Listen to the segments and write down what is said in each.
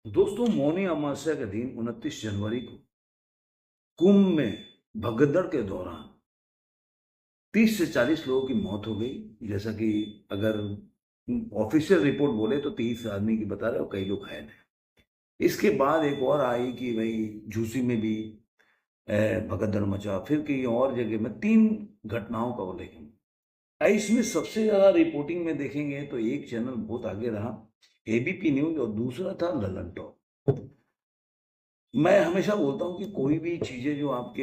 दोस्तों, मौनी अमावस्या के दिन 29 जनवरी को कुंभ में भगदड़ के दौरान 30 से 40 लोगों की मौत हो गई। जैसा कि अगर ऑफिशियल रिपोर्ट बोले तो 30 आदमी की बता रहे हो, कई लोग घायल हैं। इसके बाद एक और आई कि भाई झूसी में भी भगदड़ मचा, फिर कहीं और जगह में 3 घटनाओं का उल्लेख है। इसमें सबसे ज्यादा रिपोर्टिंग में देखेंगे तो एक चैनल बहुत आगे रहा, एबीपी न्यूज, और दूसरा था ललन टॉप। मैं हमेशा बोलता हूँ कि कोई भी चीजें जो आप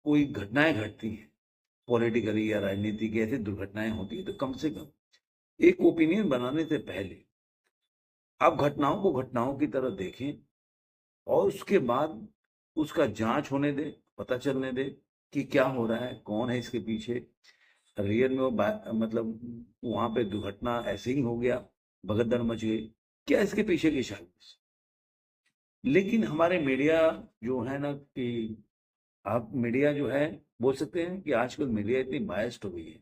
कोई घटनाएं घटती हैं, पॉलिटिकली या राजनीतिक ऐसी दुर्घटनाएं होती है, तो कम से कम एक ओपिनियन बनाने से पहले आप घटनाओं को घटनाओं की तरह देखें, और उसके बाद उसका जांच होने दें, पता चलने दें कि क्या हो रहा है, कौन है इसके पीछे। रियल में मतलब वहां पे दुर्घटना ऐसे ही हो गया, भगदड़ मच गई, क्या इसके पीछे की साजिश। लेकिन हमारे मीडिया जो है ना कि आप मीडिया जो है, बोल सकते हैं कि आजकल मीडिया इतनी बायस्ड हो गई है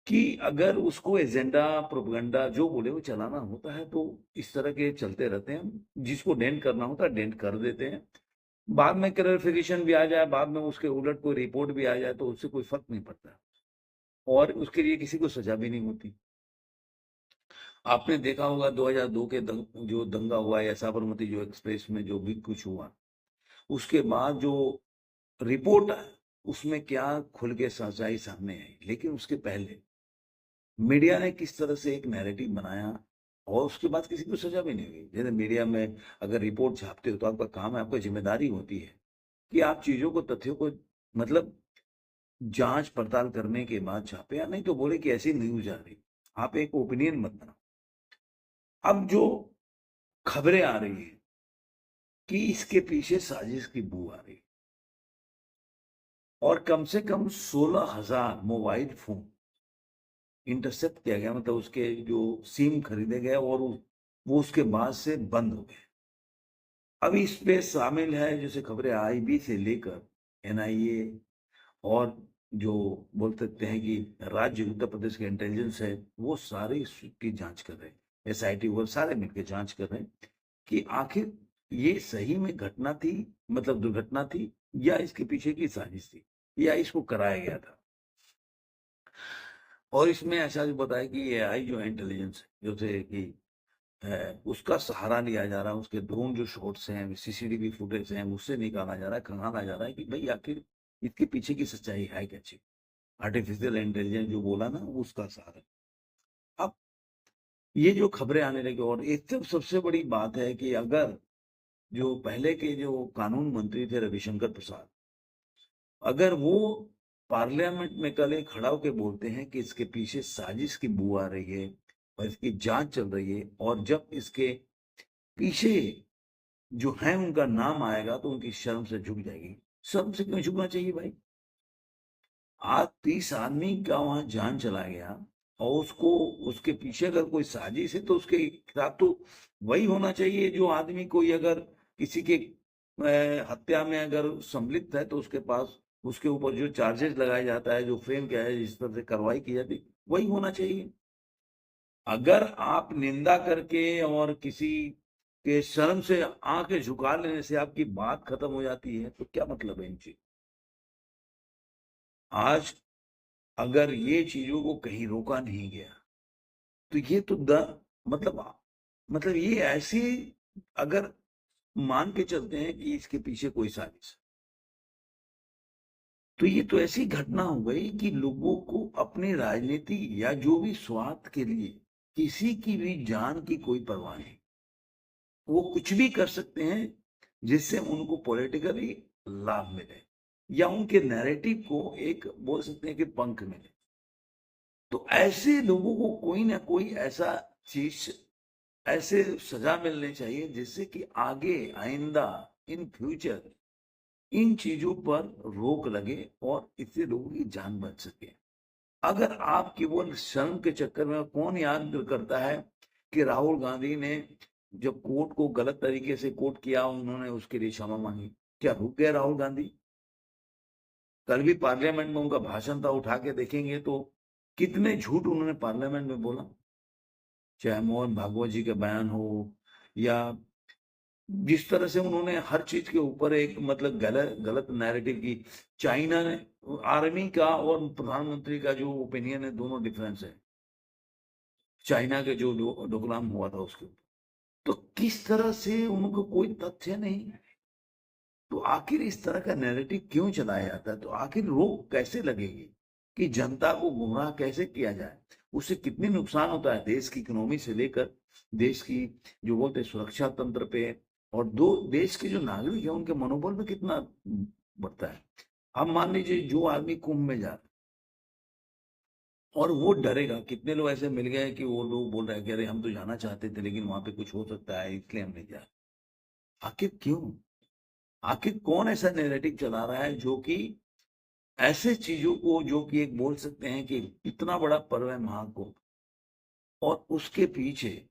कि अगर उसको एजेंडा प्रोपेगेंडा जो बोले वो चलाना होता है तो इस तरह के चलते रहते हैं। जिसको डेंट करना होता है डेंट कर देते हैं। बाद में क्लैरिफिकेशन भी आ जाए, बाद में उसके उलट कोई रिपोर्ट भी आ जाए तो उससे कोई फर्क नहीं पड़ता, और उसके लिए किसी को सजा भी नहीं होती। आपने देखा होगा 2002 के जो दंगा हुआ या साबरमती जो एक्सप्रेस में जो भी कुछ हुआ, उसके बाद जो रिपोर्ट है उसमें क्या खुल के सच्चाई सामने आई। लेकिन उसके पहले मीडिया ने किस तरह से एक नैरेटिव बनाया, और उसके बाद किसी को सजा भी नहीं हुई। जैसे मीडिया में अगर रिपोर्ट छापते हो तो आपका काम है, आपका जिम्मेदारी होती है कि आप चीजों को, तथ्यों को, मतलब जांच पड़ताल करने के बाद छापे, या नहीं तो बोले कि ऐसी न्यूज आ रही। आप एक ओपिनियन मत बनाओ। अब जो खबरें आ रही है कि इसके पीछे साजिश की बू आ रही, और कम से कम 16,000 मोबाइल फोन इंटरसेप्ट किया गया, मतलब उसके जो सिम खरीदे गए और वो उसके बाद से बंद हो गए। अब इस पे शामिल है, जैसे खबरें आईबी से लेकर एनआईए, और जो बोल सकते हैं कि राज्य उत्तर प्रदेश के इंटेलिजेंस है, वो सारे इसकी जांच कर रहे हैं। एसआईटी वो सारे मिलकर जांच कर रहे हैं कि आखिर ये सही में घटना थी, मतलब दुर्घटना थी, या इसके पीछे की साजिश थी, या इसको कराया गया था। और इसमें ऐसा भी बताया कि एआई जो है, इंटेलिजेंस है, जैसे कि उसका सहारा लिया जा रहा है, उसके ड्रोन जो शॉट्स हैं, सीसीटीवी फुटेज हैं, उससे निकाला जा रहा है, खंगाला जा रहा है कि भाई आखिर इसके पीछे की सच्चाई है क्या चीज। आर्टिफिशियल इंटेलिजेंस जो बोला ना, उसका सहारा। अब ये जो खबरें आने लगी, और एक तो सबसे बड़ी बात है कि अगर जो पहले के जो कानून मंत्री थे रविशंकर प्रसाद, अगर वो पार्लियामेंट में कल एक खड़ा होकर बोलते हैं कि इसके पीछे साजिश की बू आ रही है और इसकी जांच चल रही है, और जब इसके पीछे जो है उनका नाम आएगा तो उनकी शर्म से झुक जाएगी। शर्म से क्यों झुकना चाहिए भाई। आज 30 आदमी का वहां जान चला गया, और उसको, उसके पीछे अगर कोई साजिश है तो उसके खिलाफ तो वही होना चाहिए। जो आदमी कोई अगर किसी के हत्या में अगर सम्मिलित है तो उसके पास, उसके ऊपर जो चार्जेस लगाया जाता है, जो फ्रेम किया है, जिस तरह से कार्रवाई की जाती, वही होना चाहिए। अगर आप निंदा करके और किसी के शर्म से आंखें झुका लेने से आपकी बात खत्म हो जाती है, तो क्या मतलब है इन चीज। आज अगर ये चीजों को कहीं रोका नहीं गया तो ये तो मतलब मतलब ये ऐसी, अगर मान के चलते हैं कि इसके पीछे कोई साजिश, तो ये तो ऐसी घटना हो गई कि लोगों को अपनी राजनीति या जो भी स्वार्थ के लिए किसी की भी जान की कोई परवाह नहीं। वो कुछ भी कर सकते हैं जिससे उनको पॉलिटिकली लाभ मिले, या उनके नैरेटिव को एक, बोल सकते हैं कि पंख मिले। तो ऐसे लोगों को कोई ना कोई ऐसा चीज, ऐसे सजा मिलनी चाहिए जिससे कि आगे आइंदा, इन फ्यूचर, इन चीजों पर रोक लगे और इससे लोगों की जान बच सके। अगर आप केवल शर्म के चक्कर में, कौन याद करता है कि राहुल गांधी ने जब कोर्ट को गलत तरीके से कोर्ट किया, उन्होंने उसके लिए क्षमा मांगी। क्या रुक गए राहुल गांधी। कल भी पार्लियामेंट में उनका भाषण था, उठा के देखेंगे तो कितने झूठ उन्होंने पार्लियामेंट में बोला। चाहे मोहन भागवत जी के बयान हो, या जिस तरह से उन्होंने हर चीज के ऊपर एक मतलब गलत गलत नैरेटिव की। चाइना ने, आर्मी का और प्रधानमंत्री का जो ओपिनियन है दोनों डिफरेंस है। चाइना के जो डोकलाम हुआ था उसके ऊपर, तो किस तरह से उनको कोई तथ्य नहीं, तो आखिर इस तरह का नैरेटिव क्यों चलाया जाता है? तो आखिर रोक कैसे लगेगी कि जनता को गुमराह कैसे किया जाए? उससे कितनी नुकसान होता है देश की इकोनॉमी से लेकर देश की जो बोलते हैं सुरक्षा तंत्र पे, और दो देश के जो नागरिक है उनके मनोबल पे कितना बढ़ता है। अब मान लीजिए जो आदमी कुंभ में जा रहा है और वो डरेगा, कितने लोग ऐसे मिल गए कि वो लोग बोल रहे हैं कि अरे हम तो जाना चाहते थे लेकिन वहां पे कुछ हो सकता है इसलिए हम नहीं जा रहे। आखिर क्यों? आखिर कौन ऐसा नैरेटिव चला रहा है जो कि ऐसे चीजों को, जो कि एक बोल सकते हैं कि इतना बड़ा पर्व है महाकुंभ, और उसके पीछे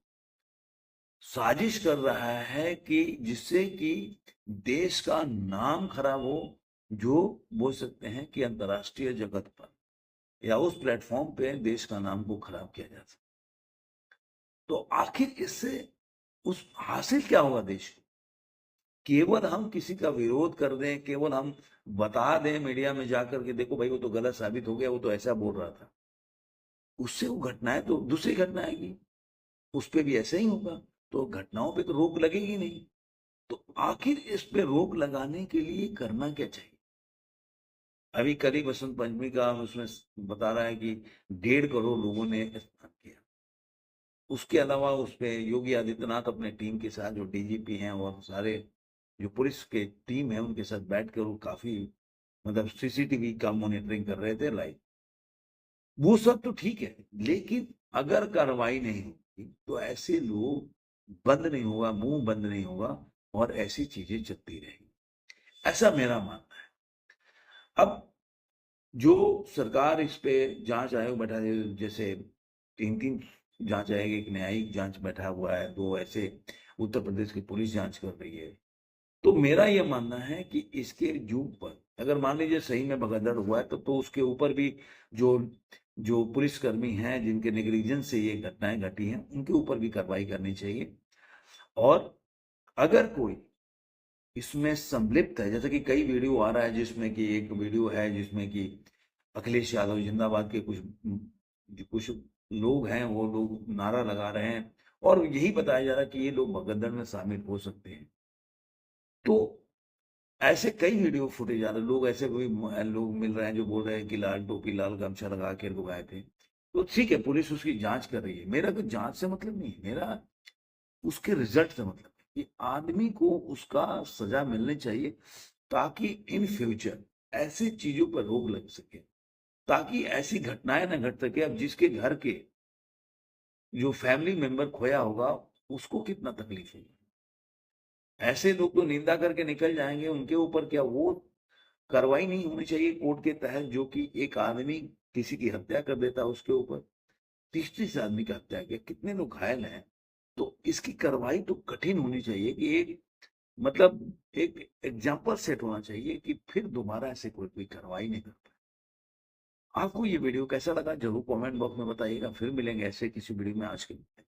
साजिश कर रहा है कि जिससे कि देश का नाम खराब हो, जो बोल सकते हैं कि अंतर्राष्ट्रीय जगत पर या उस प्लेटफॉर्म पे देश का नाम को खराब किया जा सकता। तो आखिर इससे उस हासिल क्या होगा देश को? केवल हम किसी का विरोध कर दें, केवल हम बता दें मीडिया में जाकर के देखो भाई वो तो गलत साबित हो गया, वो तो ऐसा बोल रहा था, उससे वो घटनाएं तो दूसरी घटना आएगी, उस पे भी ऐसा ही होगा, तो घटनाओं पे तो रोक लगेगी नहीं। तो आखिर इस पे रोक लगाने के लिए करना क्या चाहिए? अभी करीब बसंत पंचमी का उसमें बता रहा है कि 1.5 करोड़ लोगों ने स्नान किया। उसके अलावा उस पे योगी आदित्यनाथ अपने टीम के साथ, जो डीजीपी हैं और सारे जो पुलिस के टीम है उनके साथ बैठकर वो काफी मतलब सीसीटीवी का मॉनिटरिंग कर रहे थे लाइव। वो सब तो ठीक है, लेकिन अगर कार्रवाई नहीं होगी तो ऐसे लोग बंद नहीं होगा, मुंह बंद नहीं होगा, और ऐसी चीजें चलती रहेंगी, ऐसा मेरा मानना है। अब जो सरकार इस पे जांच आयोग बैठा है, जैसे 3-3 जांच आयोग, एक न्यायिक जांच बैठा हुआ है, 2 ऐसे उत्तर प्रदेश की पुलिस जांच कर रही है, तो मेरा यह मानना है कि इसके जुग पर अगर मान लीजिए सही में भगदड़ हुआ है तो उसके ऊपर भी जो जो पुलिसकर्मी हैं जिनके नेग्लिजेंस से ये घटनाएं घटी हैं उनके ऊपर भी कार्रवाई करनी चाहिए। और अगर कोई इसमें संलिप्त है, जैसे कि कई वीडियो आ रहा है जिसमें कि एक वीडियो है जिसमें कि अखिलेश यादव जिंदाबाद के कुछ जो कुछ लोग हैं वो लोग नारा लगा रहे हैं, और यही बताया जा रहा है कि ये लोग भगदड़ में शामिल हो सकते हैं। तो ऐसे कई वीडियो फुटेज आ रहे, लोग ऐसे कोई लोग मिल रहे हैं जो बोल रहे हैं कि लाल टोपी लाल गमछा लगा के लोग आए थे। तो ठीक है, पुलिस उसकी जांच कर रही है, मेरा तो जांच से मतलब नहीं है, मेरा उसके रिजल्ट से मतलब है कि आदमी को उसका सजा मिलनी चाहिए, ताकि इन फ्यूचर ऐसी चीजों पर रोक लग सके, ताकि ऐसी घटनाएं ना घट सके। अब जिसके घर के जो फैमिली मेंबर खोया होगा उसको कितना तकलीफ होगी। ऐसे लोग तो निंदा करके निकल जाएंगे, उनके ऊपर क्या वो कार्रवाई नहीं होनी चाहिए कोर्ट के तहत? जो कि एक आदमी किसी की हत्या कर देता है, उसके ऊपर 30-30 आदमी की हत्या किया, कितने लोग घायल हैं, तो इसकी कार्रवाई तो कठिन होनी चाहिए कि एक मतलब एक एग्जाम्पल सेट होना चाहिए कि फिर दोबारा ऐसे कोई कोई कार्रवाई नहीं कर पाए। आपको ये वीडियो कैसा लगा जरूर कमेंट बॉक्स में बताइएगा, फिर मिलेंगे ऐसे किसी वीडियो में। आज के लिए